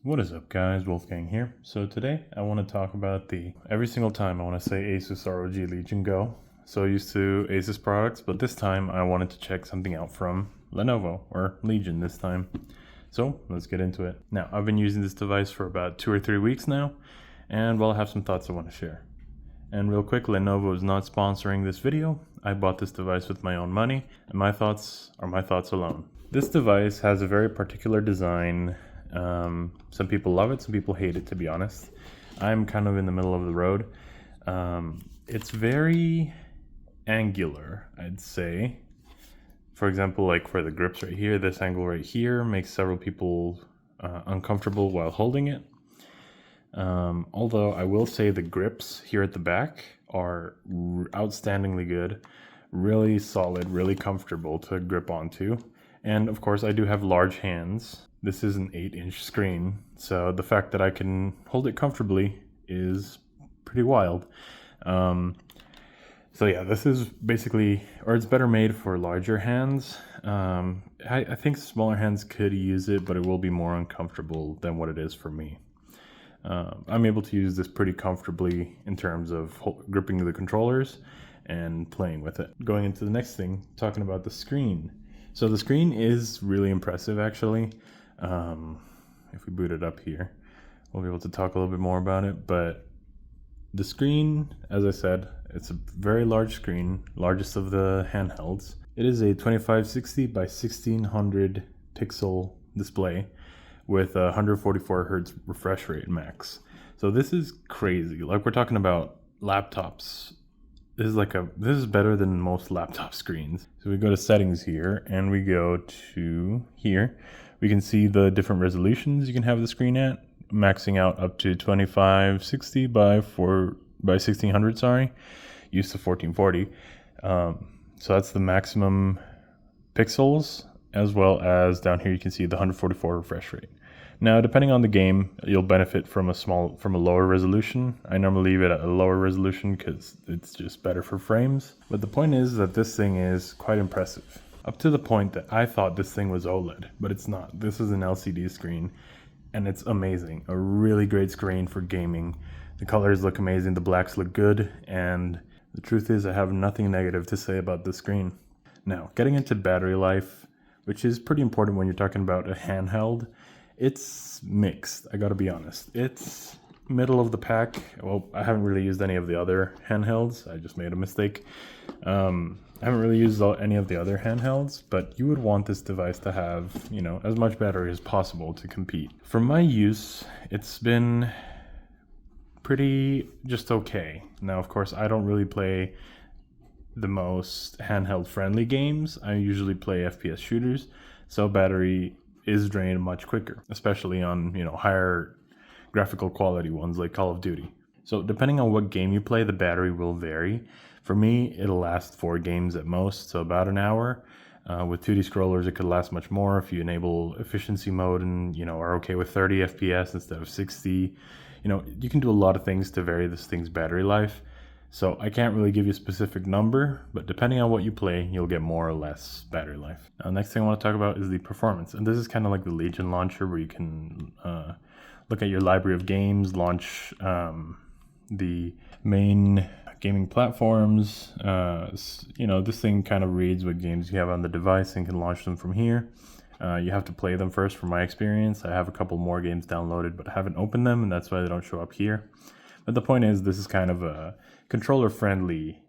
What is up, guys? Wolfgang here. So today I want to talk about every single time I want to say Asus ROG Legion Go. So used to Asus products, but this time I wanted to check something out from Lenovo, or Legion this time. So let's get into it. Now, I've been using this device for about 2 or 3 weeks now, and well, I have some thoughts I want to share. And real quick, Lenovo is not sponsoring this video. I bought this device with my own money, and my thoughts are my thoughts alone. This device has a very particular design. Some people love it, some people hate it, to be honest. I'm kind of in the middle of the road. It's very angular, I'd say. For example, like for the grips right here, this angle right here makes several people uncomfortable while holding it. Although I will say the grips here at the back are outstandingly good, really solid, really comfortable to grip onto. And of course, I do have large hands. This is an 8-inch screen, so the fact that I can hold it comfortably is pretty wild. So yeah, this is basically, or it's better made for larger hands. I think smaller hands could use it, but it will be more uncomfortable than what it is for me. I'm able to use this pretty comfortably in terms of gripping the controllers and playing with it. Going into the next thing, talking about the screen. So the screen is really impressive, actually. If we boot it up here, we'll be able to talk a little bit more about it. But the screen, as I said, it's a very large screen, largest of the handhelds. It is a 2560 by 1600 pixel display with a 144 hertz refresh rate max. So this is crazy. Like, we're talking about laptops. This is better than most laptop screens. So we go to settings here and we go to here. We can see the different resolutions you can have the screen at, maxing out up to 2560 by 1600, sorry, used to 1440. So that's the maximum pixels, as well as down here you can see the 144 refresh rate. Now, depending on the game, you'll benefit from a lower resolution. I normally leave it at a lower resolution because it's just better for frames. But the point is that this thing is quite impressive. Up to the point that I thought this thing was OLED, but it's not. This is an LCD screen, and it's amazing. A really great screen for gaming. The colors look amazing, the blacks look good, and the truth is I have nothing negative to say about the screen. Now, getting into battery life, which is pretty important when you're talking about a handheld, it's mixed, I gotta be honest. It's middle of the pack. Well, I haven't really used any of the other handhelds. I just made a mistake. I haven't really used any of the other handhelds, but you would want this device to have, as much battery as possible to compete. For my use, it's been pretty just okay. Now, of course, I don't really play the most handheld friendly games. I usually play FPS shooters, so battery is drained much quicker, especially on, higher graphical quality ones like Call of Duty. So depending on what game you play, the battery will vary. For me, it'll last 4 games at most, so about an hour. With 2D scrollers, it could last much more if you enable efficiency mode and, are okay with 30 FPS instead of 60. You can do a lot of things to vary this thing's battery life. So I can't really give you a specific number, but depending on what you play, you'll get more or less battery life. Now, next thing I want to talk about is the performance. And this is kind of like the Legion launcher, where you can look at your library of games, launch the main gaming platforms. This thing kind of reads what games you have on the device and can launch them from here. You have to play them first, from my experience. I have a couple more games downloaded, but I haven't opened them, and that's why they don't show up here. But the point is, this is kind of a controller-friendly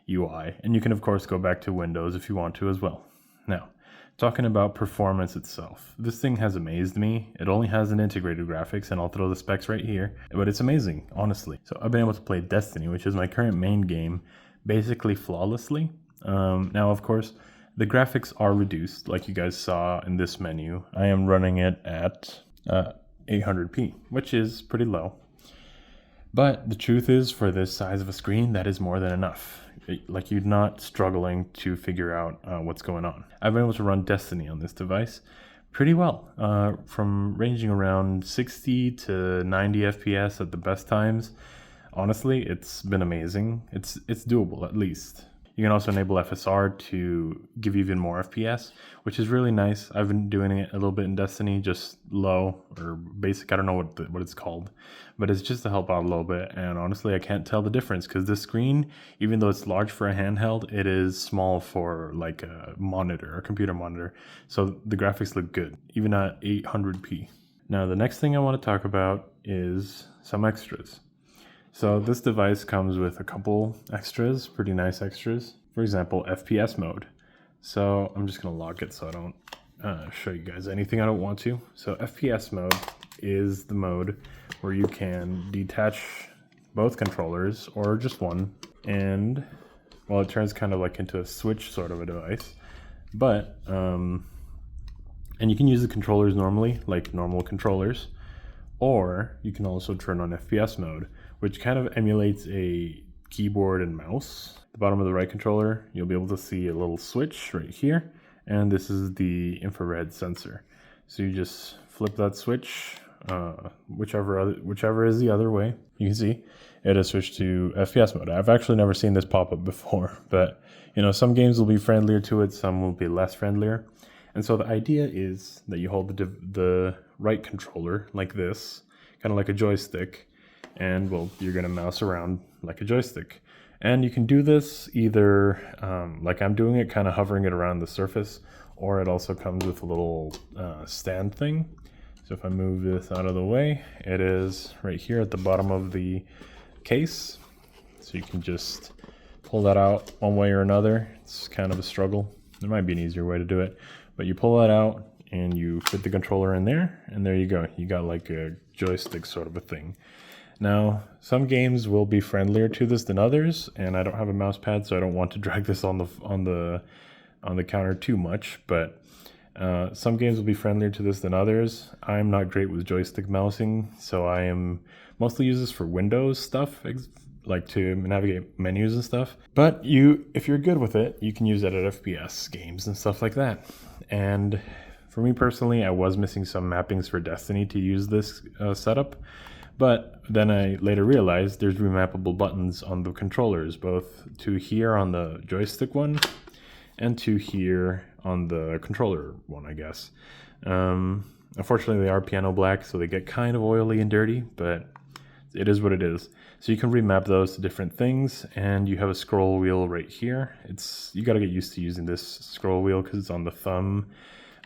UI, and you can, of course, go back to Windows if you want to as well. Now, talking about performance itself, this thing has amazed me. It only has an integrated graphics, and I'll throw the specs right here, but it's amazing, honestly. So I've been able to play Destiny, which is my current main game, basically flawlessly. Now, of course, the graphics are reduced, like you guys saw in this menu. I am running it at 800p, which is pretty low. But the truth is, for this size of a screen, that is more than enough. Like, you're not struggling to figure out what's going on. I've been able to run Destiny on this device pretty well, from ranging around 60 to 90 FPS at the best times. Honestly, it's been amazing. It's doable, at least. You can also enable FSR to give you even more FPS, which is really nice. I've been doing it a little bit in Destiny, just low or basic. I don't know what it's called, but it's just to help out a little bit. And honestly, I can't tell the difference because this screen, even though it's large for a handheld, it is small for like a monitor, a computer monitor. So the graphics look good, even at 800p. Now, the next thing I want to talk about is some extras. So this device comes with a couple extras, pretty nice extras. For example, FPS mode. So I'm just gonna lock it so I don't show you guys anything I don't want to. So FPS mode is the mode where you can detach both controllers or just one. And well, it turns kind of like into a switch sort of a device. But, and you can use the controllers normally, like normal controllers. Or you can also turn on FPS mode, which kind of emulates a keyboard and mouse. At the bottom of the right controller, you'll be able to see a little switch right here, and this is the infrared sensor. So you just flip that switch, whichever is the other way. You can see it has switched to FPS mode. I've actually never seen this pop up before, but you know, some games will be friendlier to it, some will be less friendlier. And so the idea is that you hold the right controller like this, kind of like a joystick, and well, you're gonna mouse around like a joystick. And you can do this either like I'm doing it, kind of hovering it around the surface, or it also comes with a little stand thing. So if I move this out of the way, it is right here at the bottom of the case. So you can just pull that out one way or another. It's kind of a struggle. There might be an easier way to do it, but you pull that out and you fit the controller in there, and there you go. You got like a joystick sort of a thing. Now, some games will be friendlier to this than others, and I don't have a mouse pad, so I don't want to drag this on the counter too much, but some games will be friendlier to this than others. I'm not great with joystick mousing, so I am mostly use this for Windows stuff, like to navigate menus and stuff. But if you're good with it, you can use it at FPS games and stuff like that. And for me personally, I was missing some mappings for Destiny to use this setup. But then I later realized there's remappable buttons on the controllers, both to here on the joystick one and to here on the controller one, I guess. Unfortunately, they are piano black, so they get kind of oily and dirty, but it is what it is. So you can remap those to different things, and you have a scroll wheel right here. You got to get used to using this scroll wheel because it's on the thumb.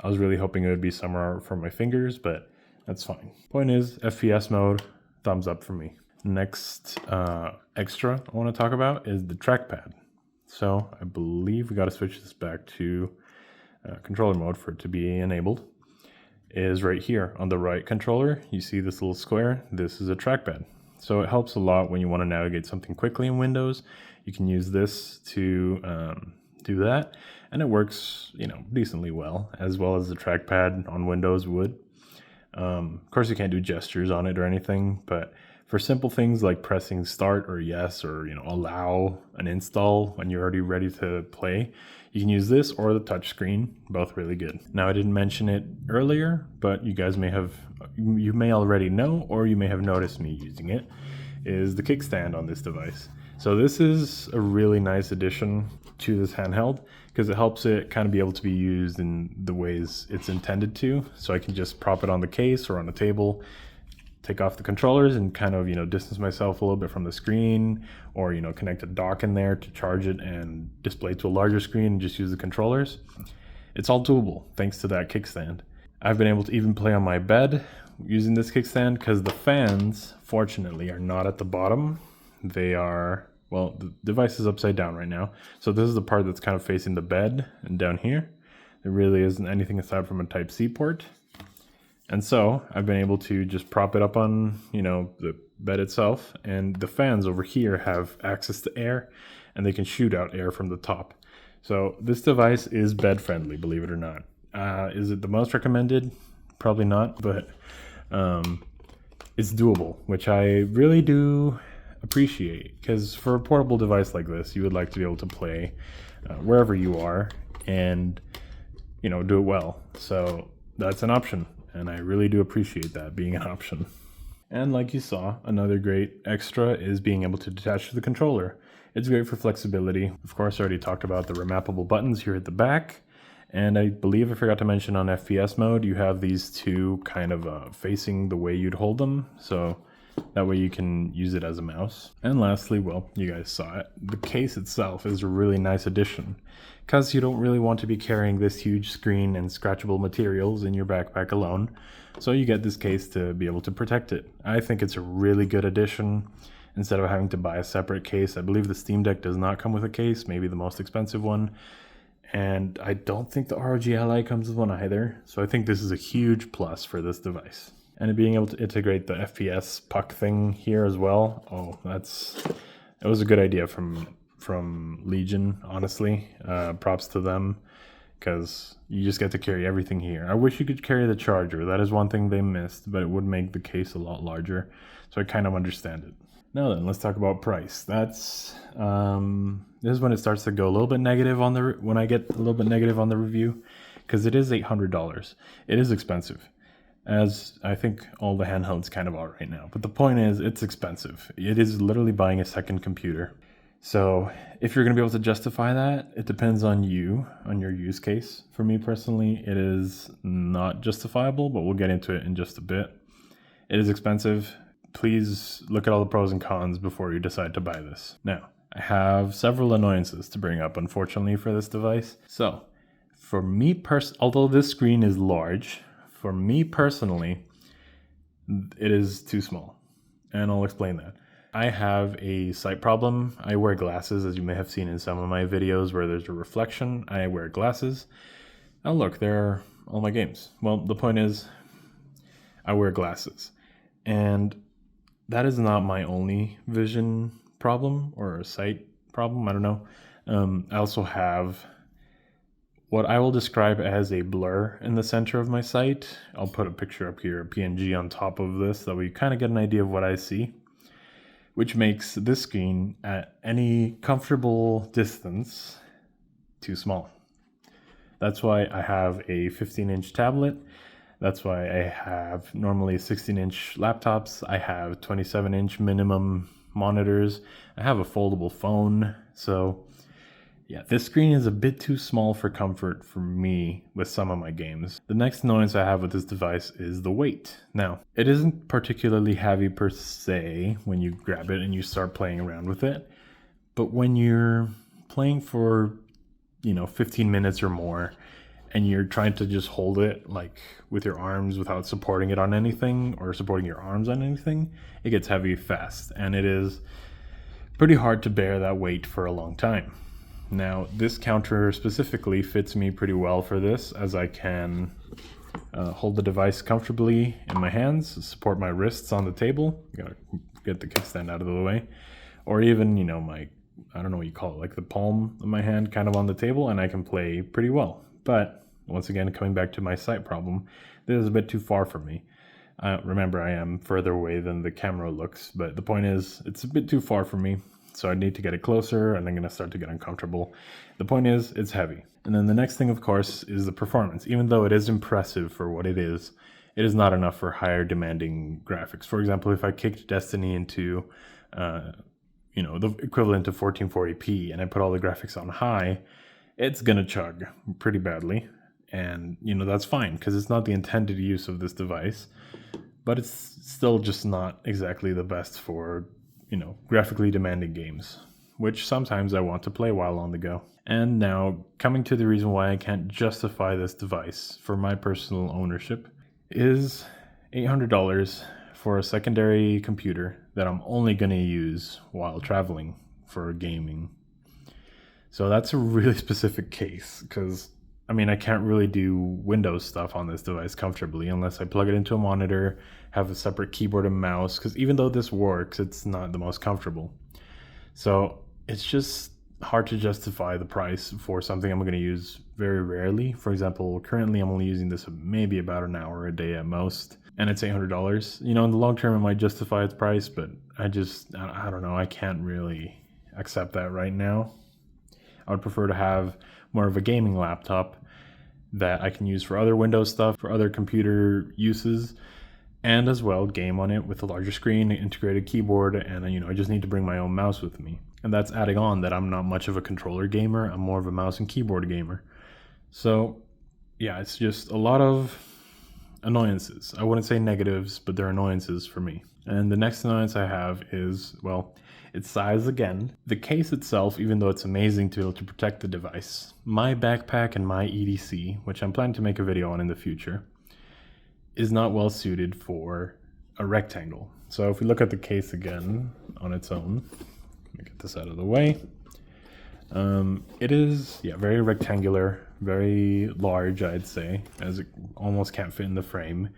I was really hoping it would be somewhere for my fingers, but that's fine. Point is, FPS mode, thumbs up for me. Next extra I want to talk about is the trackpad. So I believe we got to switch this back to controller mode for it to be enabled. Is right here on the right controller. You see this little square? This is a trackpad. So it helps a lot when you want to navigate something quickly in Windows. You can use this to do that, and it works, decently well as the trackpad on Windows would. Of course, you can't do gestures on it or anything, but for simple things like pressing start or yes or allow an install when you're already ready to play, you can use this or the touch screen. Both really good. Now, I didn't mention it earlier, but you may already know, or you may have noticed me using it, is the kickstand on this device. So this is a really nice addition to this handheld because it helps it kind of be able to be used in the ways it's intended to. So I can just prop it on the case or on a table, take off the controllers and kind of, distance myself a little bit from the screen, or, connect a dock in there to charge it and display to a larger screen and just use the controllers. It's all doable thanks to that kickstand. I've been able to even play on my bed using this kickstand because the fans, fortunately, are not at the bottom. They are, well, the device is upside down right now. So this is the part that's kind of facing the bed, and down here, there really isn't anything aside from a Type-C port. And so I've been able to just prop it up on, the bed itself, and the fans over here have access to air, and they can shoot out air from the top. So this device is bed friendly, believe it or not. Is it the most recommended? Probably not, but it's doable, which I really do appreciate, because for a portable device like this, you would like to be able to play wherever you are and, do it well. So that's an option. And I really do appreciate that being an option. And like you saw, another great extra is being able to detach to the controller. It's great for flexibility. Of course, I already talked about the remappable buttons here at the back. And I believe I forgot to mention on FPS mode, you have these two kind of facing the way you'd hold them. So that way you can use it as a mouse. And lastly, well, you guys saw it. The case itself is a really nice addition because you don't really want to be carrying this huge screen and scratchable materials in your backpack alone. So you get this case to be able to protect it. I think it's a really good addition instead of having to buy a separate case. I believe the Steam Deck does not come with a case, maybe the most expensive one. And I don't think the ROG Ally comes with one either. So I think this is a huge plus for this device. And being able to integrate the FPS puck thing here as well. Oh, it was a good idea from Legion, honestly. Props to them, because you just get to carry everything here. I wish you could carry the charger. That is one thing they missed, but it would make the case a lot larger. So I kind of understand it. Now then, let's talk about price. This is when it starts to go a little bit negative when I get a little bit negative on the review, because it is $800. It is expensive, as I think all the handhelds kind of are right now. But the point is, it's expensive. It is literally buying a second computer. So if you're going to be able to justify that, it depends on you, on your use case. For me personally, it is not justifiable, but we'll get into it in just a bit. It is expensive. Please look at all the pros and cons before you decide to buy this. Now, I have several annoyances to bring up, unfortunately, for this device. So for me although this screen is large, for me personally, it is too small, and I'll explain that. I have a sight problem. I wear glasses, as you may have seen in some of my videos where there's a reflection. I wear glasses. Oh look, there are all my games. Well, the point is, I wear glasses, and that is not my only vision problem or sight problem. I don't know. I also have what I will describe as a blur in the center of my sight. I'll put a picture up here, a PNG on top of this, so we kind of get an idea of what I see, which makes this screen at any comfortable distance too small. That's why I have a 15-inch tablet. That's why I have normally 16-inch laptops. I have 27-inch minimum monitors. I have a foldable phone. So yeah, this screen is a bit too small for comfort for me with some of my games. The next annoyance I have with this device is the weight. Now, it isn't particularly heavy per se when you grab it and you start playing around with it. But when you're playing for, 15 minutes or more, and you're trying to just hold it like with your arms without supporting it on anything or supporting your arms on anything, it gets heavy fast, and it is pretty hard to bear that weight for a long time. Now, this counter specifically fits me pretty well for this, as I can hold the device comfortably in my hands, support my wrists on the table. Gotta get the kickstand out of the way, or even, I don't know what you call it, like the palm of my hand kind of on the table, and I can play pretty well. But once again, coming back to my sight problem, this is a bit too far for me. Remember, I am further away than the camera looks, but the point is, it's a bit too far for me, so I need to get it closer, and I'm going to start to get uncomfortable. The point is, it's heavy. And then the next thing, of course, is the performance. Even though it is impressive for what it is not enough for higher demanding graphics. For example, if I kicked Destiny into, the equivalent of 1440p, and I put all the graphics on high, it's gonna chug pretty badly, and that's fine because it's not the intended use of this device, but it's still just not exactly the best for graphically demanding games, which sometimes I want to play while on the go. And now, coming to the reason why I can't justify this device for my personal ownership is $800 for a secondary computer that I'm only going to use while traveling for gaming. So that's a really specific case, because I can't really do Windows stuff on this device comfortably unless I plug it into a monitor, have a separate keyboard and mouse, because even though this works, it's not the most comfortable. So it's just hard to justify the price for something I'm going to use very rarely. For example, currently I'm only using this maybe about an hour a day at most, and it's $800. In the long term it might justify its price, but I don't know, I can't really accept that right now. I would prefer to have more of a gaming laptop that I can use for other Windows stuff, for other computer uses, and as well game on it with a larger screen, integrated keyboard, and I just need to bring my own mouse with me. And that's adding on that I'm not much of a controller gamer, I'm more of a mouse and keyboard gamer. So yeah, it's just a lot of annoyances. I wouldn't say negatives, but they're annoyances for me. And the next annoyance I have is, well, it's size again. The case itself, even though it's amazing to be able to protect the device, my backpack and my EDC, which I'm planning to make a video on in the future, is not well suited for a rectangle. So if we look at the case again on its own, let me get this out of the way. It is, very rectangular, very large, I'd say, as it almost can't fit in the frame.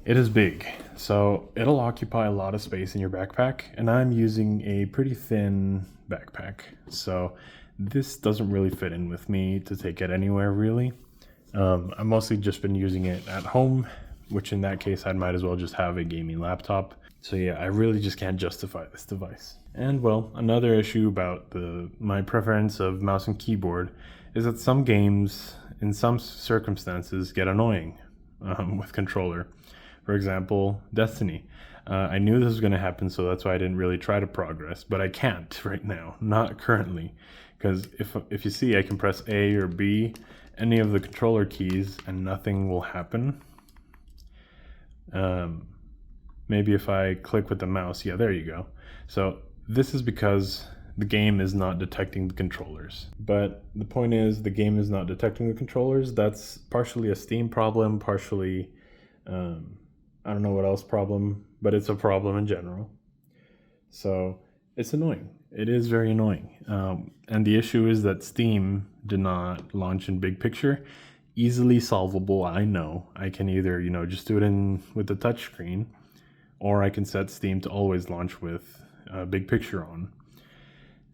It is big, so it'll occupy a lot of space in your backpack, and I'm using a pretty thin backpack, so this doesn't really fit in with me to take it anywhere, really. I've mostly just been using it at home, which in that case I might as well just have a gaming laptop. So yeah, I really just can't justify this device. And well, another issue about my preference of mouse and keyboard is that some games, in some circumstances, get annoying with controller. For example, Destiny. I knew this was going to happen, so that's why I didn't really try to progress, but I can't right now, not currently, because if you see, I can press A or B, any of the controller keys, and nothing will happen. Maybe if I click with the mouse, yeah, there you go. So this is because the game is not detecting the controllers. But the point is, the game is not detecting the controllers. That's partially a Steam problem, partially, I don't know what else problem, but it's a problem in general. So it's annoying. It is very annoying. And the issue is that Steam did not launch in big picture. Easily solvable, I know. I can either, just do it with the touch screen, or I can set Steam to always launch with big picture on.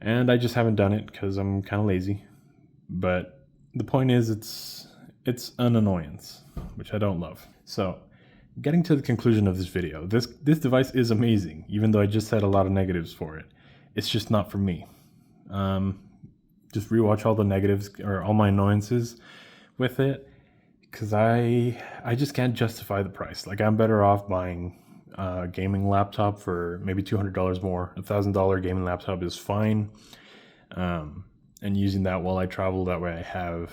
And I just haven't done it because I'm kind of lazy. But the point is, it's an annoyance, which I don't love. So getting to the conclusion of this video, this device is amazing, even though I just said a lot of negatives for it. It's just not for me. Just rewatch all the negatives or all my annoyances with it, because I just can't justify the price. Like, I'm better off buying a gaming laptop for maybe $200 more. $1,000 gaming laptop is fine, and using that while I travel. That way I have,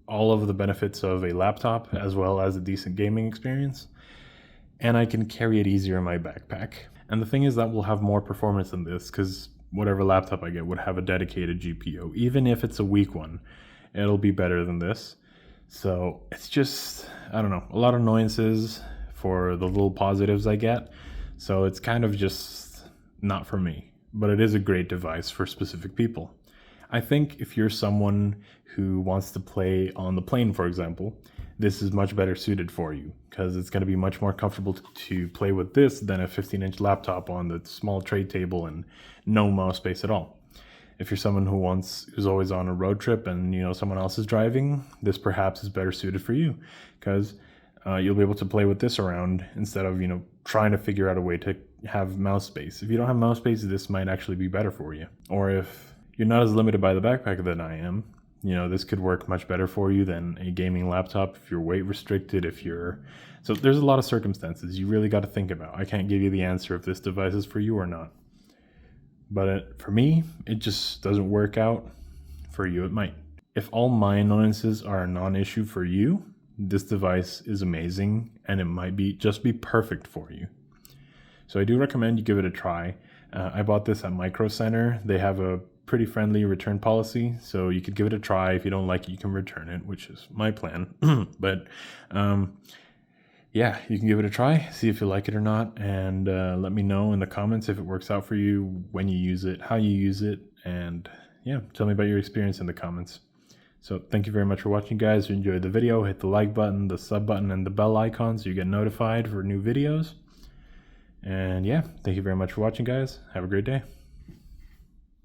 all of the benefits of a laptop as well as a decent gaming experience, and I can carry it easier in my backpack. And the thing is that will have more performance than this, because whatever laptop I get would have a dedicated GPU. Even if it's a weak one, it'll be better than this. So it's just, I don't know, a lot of annoyances for the little positives I get. So it's kind of just not for me, but it is a great device for specific people. I think if you're someone who wants to play on the plane, for example, this is much better suited for you, because it's going to be much more comfortable to play with this than a 15-inch laptop on the small tray table and no mouse space at all. If you're someone who's always on a road trip and someone else is driving, this perhaps is better suited for you, because you'll be able to play with this around instead of trying to figure out a way to have mouse space. If you don't have mouse space, this might actually be better for you. Or if you're not as limited by the backpack than I am, this could work much better for you than a gaming laptop. If you're weight restricted, so there's a lot of circumstances you really got to think about. I can't give you the answer if this device is for you or not. But for me, it just doesn't work out. For you, it might. If all my annoyances are a non-issue for you, this device is amazing, and it might just be perfect for you. So I do recommend you give it a try. I bought this at Micro Center. They have a pretty friendly return policy, so you could give it a try. If you don't like it, you can return it, which is my plan. But yeah, you can give it a try, see if you like it or not, and let me know in the comments if it works out for you, when you use it, how you use it, and yeah, tell me about your experience in the comments. So thank you very much for watching, guys. If you enjoyed the video, hit the like button, the sub button, and the bell icon so you get notified for new videos. And yeah, thank you very much for watching, guys. Have a great day.